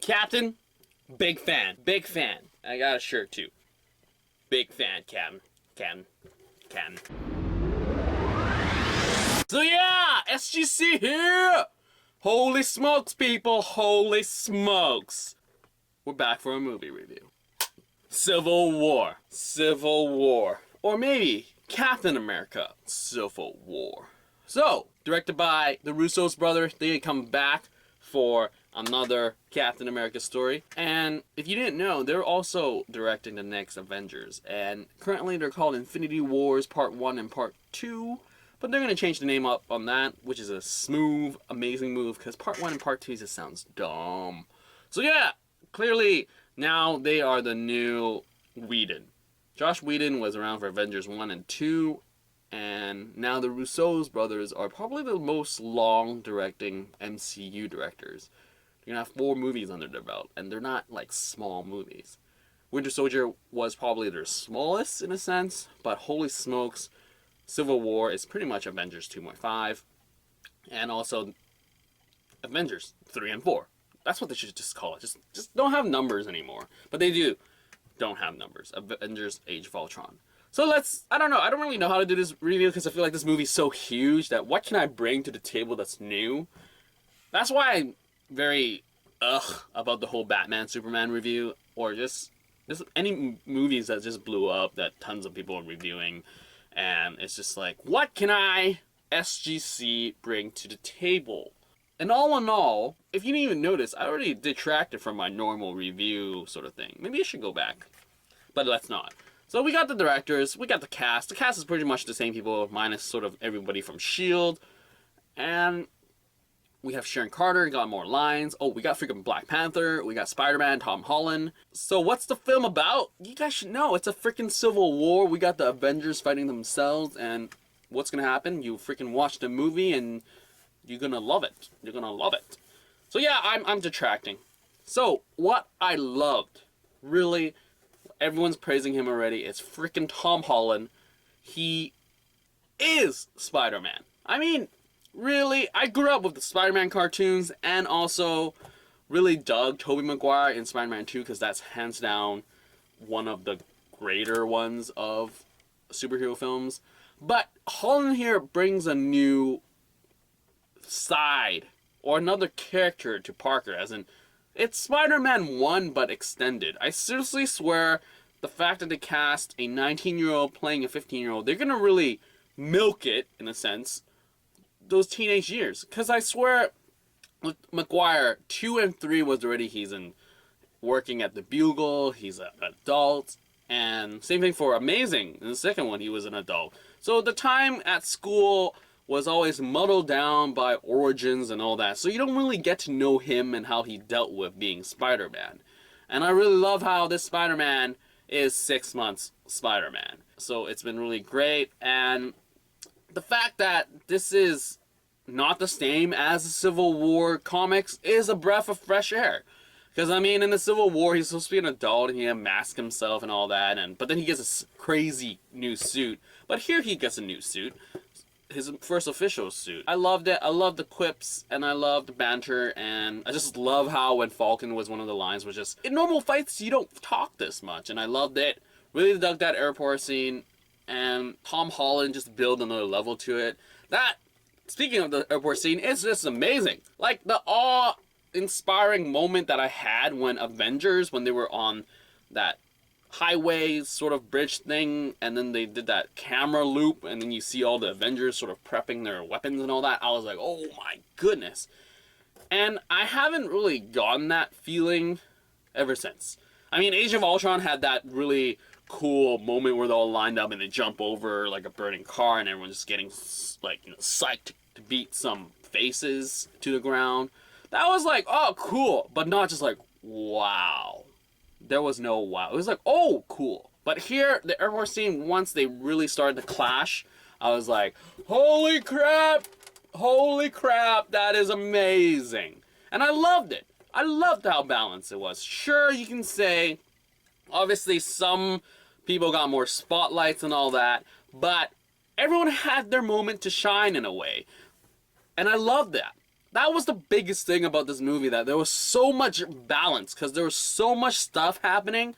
Captain, big fan. Big fan. I got a shirt too. Big fan, Captain. Captain. So yeah, SGC here! Holy smokes, people. Holy smokes. We're back for a movie review. Civil War. Civil War. Or maybe Captain America Civil War. So, directed by the Russo's brothers. They come back for another Captain America story. And if you didn't know, they're also directing the next Avengers. And currently they're called Infinity Wars Part 1 and Part 2. But they're going to change the name up on that, which is a smooth, amazing move. Because Part 1 and Part 2 just sounds dumb. So yeah, clearly now they are the new Whedon. Josh Whedon was around for Avengers 1 and 2. And now the Russo's brothers are probably the most long directing MCU directors. They're going to have 4 movies under their belt. And they're not like small movies. Winter Soldier was probably their smallest in a sense. But holy smokes, Civil War is pretty much Avengers 2.5. And also Avengers 3 and 4. That's what they should just call it. Just don't have numbers anymore. But they don't have numbers. Avengers Age of Ultron. So I don't know. I don't really know how to do this review because I feel like this movie's so huge that what can I bring to the table that's new? That's why I'm very about the whole Batman Superman review, or just any movies that just blew up that tons of people are reviewing. And it's just like, what can I, SGC, bring to the table? And all in all, if you didn't even notice, I already detracted from my normal review sort of thing. Maybe I should go back. But let's not. So we got the directors, we got the cast. The cast is pretty much the same people, minus sort of everybody from S.H.I.E.L.D. And we have Sharon Carter, got more lines. Oh, we got freaking Black Panther. We got Spider-Man, Tom Holland. So what's the film about? You guys should know. It's a freaking Civil War. We got the Avengers fighting themselves. And what's going to happen? You freaking watch the movie and you're going to love it. You're going to love it. So yeah, I'm detracting. So what I loved, really, everyone's praising him already. It's freaking Tom Holland. He is Spider-Man. I mean, really, I grew up with the Spider-Man cartoons and also really dug Tobey Maguire in Spider-Man 2 because that's hands down one of the greater ones of superhero films. But Holland here brings a new side or another character to Parker, as in it's Spider-Man 1 but extended. I seriously swear the fact that they cast a 19-year-old playing a 15-year-old, they're gonna really milk it in a sense, those teenage years. Because I swear with Maguire, 2 and 3 was already he's in working at the Bugle, he's an adult, and same thing for Amazing. In the second one, he was an adult. So the time at school was always muddled down by origins and all that. So you don't really get to know him and how he dealt with being Spider-Man. And I really love how this Spider-Man is 6 months Spider-Man. So it's been really great. And the fact that this is not the same as the Civil War comics is a breath of fresh air. Because, I mean, in the Civil War, he's supposed to be an adult and he unmasked himself and all that. But then he gets a crazy new suit. But here he gets a new suit. His first official suit. I loved it. I loved the quips and I loved the banter, and I just love how when Falcon was one of the lines was just, in normal fights you don't talk this much, and I loved it. Really dug that airport scene, and Tom Holland just built another level to it. That, speaking of the airport scene, it's just amazing. Like the awe-inspiring moment that I had when Avengers, when they were on that highway sort of bridge thing, and then they did that camera loop, and then you see all the Avengers sort of prepping their weapons and all that. I was like, oh my goodness. And I haven't really gotten that feeling ever since. I mean, Age of Ultron had that really cool moment where they all lined up and they jump over like a burning car and everyone's just getting like, you know, psyched to beat some faces to the ground. That was like, oh, cool, but not just like, wow. There was no wow. It was like, oh, cool. But here, the airport scene, once they really started to clash, I was like, holy crap, that is amazing. And I loved it. I loved how balanced it was. Sure, you can say, obviously some people got more spotlights and all that, but everyone had their moment to shine in a way. And I loved that. that was the biggest thing about this movie, that there was so much balance, because there was so much stuff happening,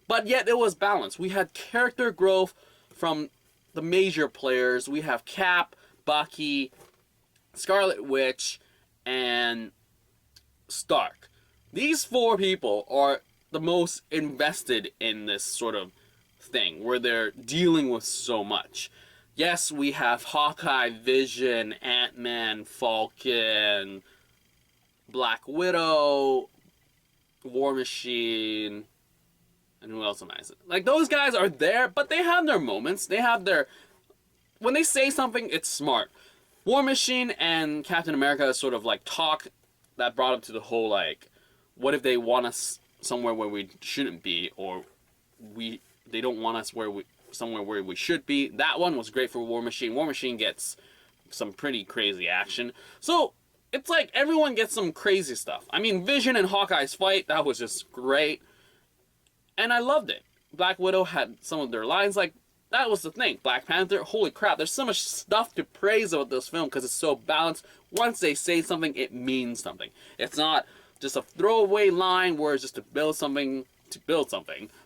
but yet it was balanced. We had character growth from the major players. We have Cap, Bucky, Scarlet Witch, and Stark. These 4 people are the most invested in this sort of thing, where they're dealing with so much. Yes, we have Hawkeye, Vision, Ant-Man, Falcon, Black Widow, War Machine, and who else am I saying? Like, those guys are there, but they have their moments. They have their... When they say something, it's smart. War Machine and Captain America sort of, like, talk that brought up to the whole, like, what if they want us somewhere where we shouldn't be, or they don't want us somewhere where we should be. That one was great for War Machine. War Machine gets some pretty crazy action. So, it's like everyone gets some crazy stuff. I mean, Vision and Hawkeye's fight, that was just great. And I loved it. Black Widow had some of their lines, like, that was the thing. Black Panther, holy crap, there's so much stuff to praise about this film because it's so balanced. Once they say something, it means something. It's not just a throwaway line where it's just to build something,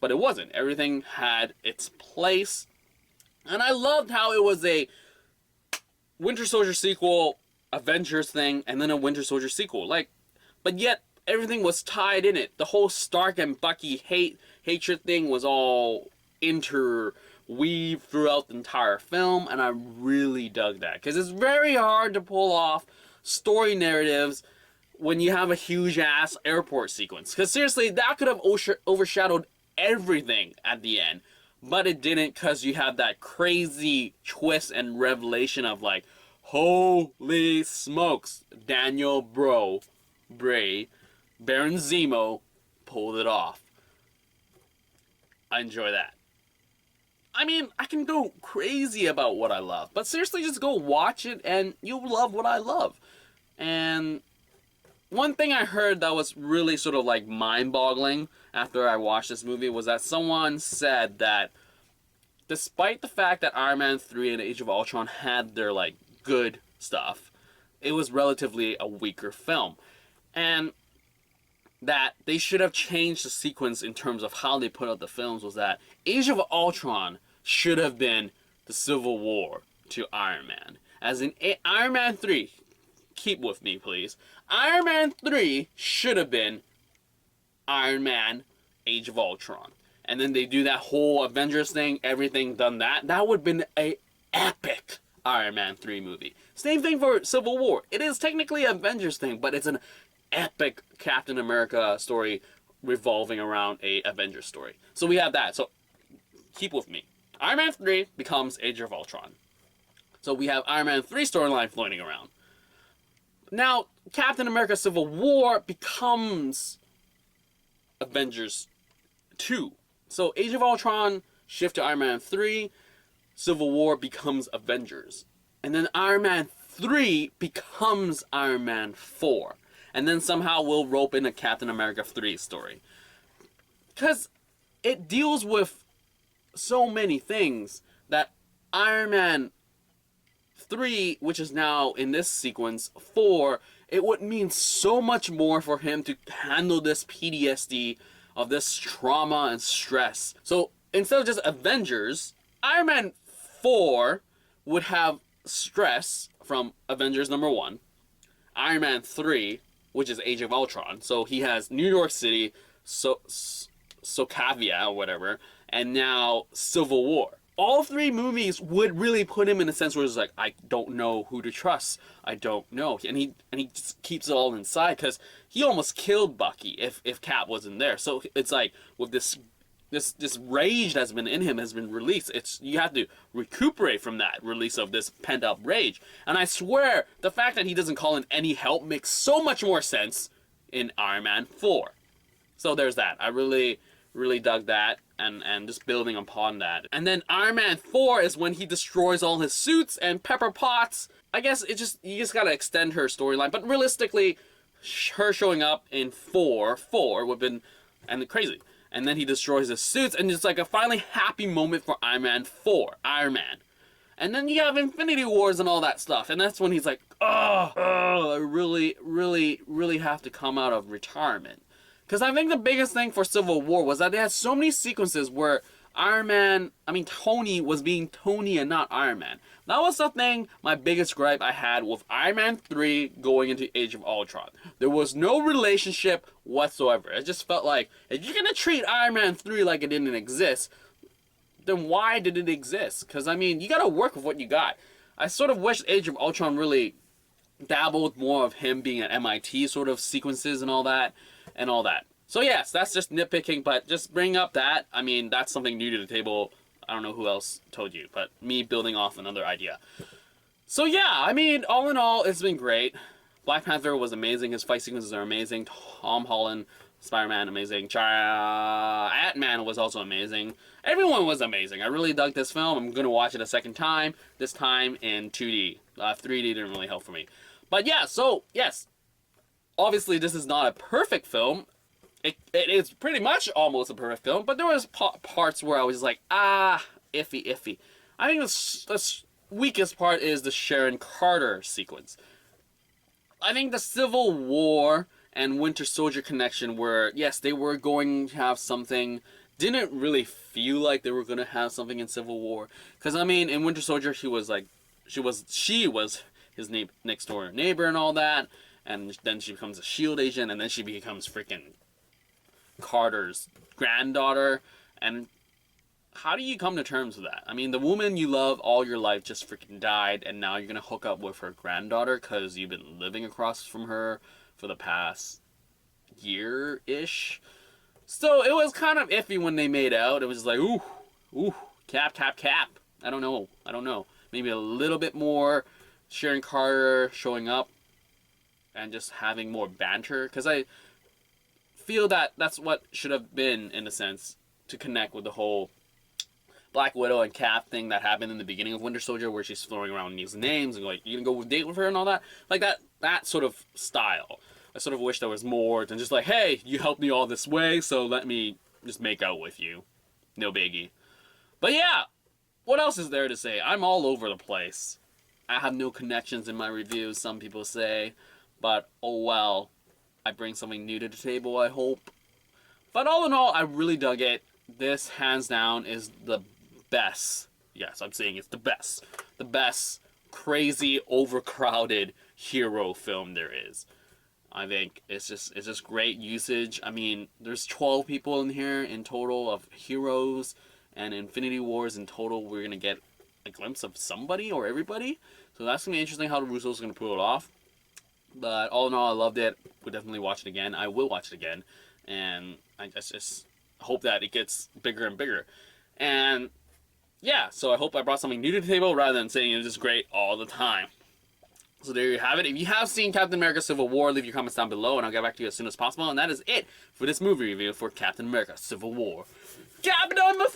but it wasn't. Everything had its place. And I loved how it was a Winter Soldier sequel, Avengers thing, and then a Winter Soldier sequel. Like, but yet everything was tied in it. The whole Stark and Bucky hatred thing was all interweaved throughout the entire film, and I really dug that. Because it's very hard to pull off story narratives when you have a huge-ass airport sequence. Because seriously, that could have overshadowed everything at the end. But it didn't, because you have that crazy twist and revelation of, like, holy smokes, Daniel Bray, Baron Zemo pulled it off. I enjoy that. I mean, I can go crazy about what I love, but seriously, just go watch it and you'll love what I love. And one thing I heard that was really sort of like mind-boggling after I watched this movie was that someone said that despite the fact that Iron Man 3 and Age of Ultron had their, like, good stuff, it was relatively a weaker film. And that they should have changed the sequence in terms of how they put out the films was that Age of Ultron should have been the Civil War to Iron Man. As in Iron Man 3, keep with me please, Iron Man 3 should have been Iron Man Age of Ultron. And then they do that whole Avengers thing, everything done that. That would have been a epic Iron Man 3 movie. Same thing for Civil War. It is technically an Avengers thing, but it's an epic Captain America story revolving around a Avengers story. So we have that. So keep with me. Iron Man 3 becomes Age of Ultron. So we have Iron Man 3 storyline floating around. Now, Captain America Civil War becomes Avengers 2. So Age of Ultron shift to Iron Man 3, Civil War becomes Avengers. And then Iron Man 3 becomes Iron Man 4. And then somehow we'll rope in a Captain America 3 story. Because it deals with so many things that Iron Man 3, which is now in this sequence 4, it would mean so much more for him to handle this PTSD of this trauma and stress. So instead of just Avengers, Iron Man 4 would have stress from Avengers number 1. Iron Man 3, which is Age of Ultron. So he has New York City, Sokovia or whatever, and now Civil War. All 3 movies would really put him in a sense where it's like, I don't know who to trust. I don't know. And he just keeps it all inside because he almost killed Bucky if Cap wasn't there. So it's like with this rage that's been in him has been released. You have to recuperate from that release of this pent up rage. And I swear the fact that he doesn't call in any help makes so much more sense in Iron Man 4. So there's that. I really dug that and just building upon that. And then Iron Man 4 is when he destroys all his suits and Pepper Potts. I guess you just gotta extend her storyline. But realistically, her showing up in 4 would have been crazy. And then he destroys his suits, and it's like a finally happy moment for Iron Man 4. Iron Man. And then you have Infinity Wars and all that stuff. And that's when he's like, I really have to come out of retirement. Because I think the biggest thing for Civil War was that they had so many sequences where Tony was being Tony and not Iron Man. That was the thing, my biggest gripe I had with Iron Man 3 going into Age of Ultron. There was no relationship whatsoever. It just felt like, if you're gonna treat Iron Man 3 like it didn't exist, then why did it exist? Because, you gotta work with what you got. I sort of wish Age of Ultron really dabbled more of him being at MIT sort of sequences and all that. So yes, that's just nitpicking, but just bring up that. That's something new to the table. I don't know who else told you, but me building off another idea. So yeah, all in all, it's been great. Black Panther was amazing. His fight sequences are amazing. Tom Holland, Spider-Man, amazing. Ant-Man was also amazing. Everyone was amazing. I really dug this film. I'm going to watch it a second time. This time in 2D. 3D didn't really help for me. But yeah, so, yes. Obviously, this is not a perfect film. It is pretty much almost a perfect film. But there was parts where I was like, iffy. I think the weakest part is the Sharon Carter sequence. I think the Civil War and Winter Soldier connection where, yes, they were going to have something, didn't really feel like they were going to have something in Civil War. Because, in Winter Soldier, she was his next door neighbor and all that. And then she becomes a S.H.I.E.L.D. agent, and then she becomes freaking Carter's granddaughter. And how do you come to terms with that? The woman you love all your life just freaking died, and now you're going to hook up with her granddaughter because you've been living across from her for the past year-ish. So it was kind of iffy when they made out. It was like, ooh, cap. I don't know. Maybe a little bit more Sharon Carter showing up and just having more banter. Because I feel that that's what should have been, in a sense, to connect with the whole Black Widow and Cap thing that happened in the beginning of Winter Soldier, where she's throwing around these names and like, you gonna go date with her and all that? Like that sort of style. I sort of wish there was more than just like, hey, you helped me all this way, so let me just make out with you. No biggie. But yeah, what else is there to say? I'm all over the place. I have no connections in my reviews, some people say. But, oh well. I bring something new to the table, I hope. But all in all, I really dug it. This, hands down, is the best. Yes, I'm saying it's the best. The best, crazy, overcrowded hero film there is. I think it's just great usage. There's 12 people in here in total of heroes, and Infinity Wars in total, we're gonna get a glimpse of somebody or everybody. So that's gonna be interesting how the Russo's gonna pull it off. But all in all, I loved it. We'll definitely watch it again. I will watch it again, and I just hope that it gets bigger and bigger. And yeah, so I hope I brought something new to the table rather than saying it's just great all the time. So there you have it. If you have seen Captain America Civil War, leave your comments down below, and I'll get back to you as soon as possible. And that is it for this movie review for Captain America Civil War. Captain on the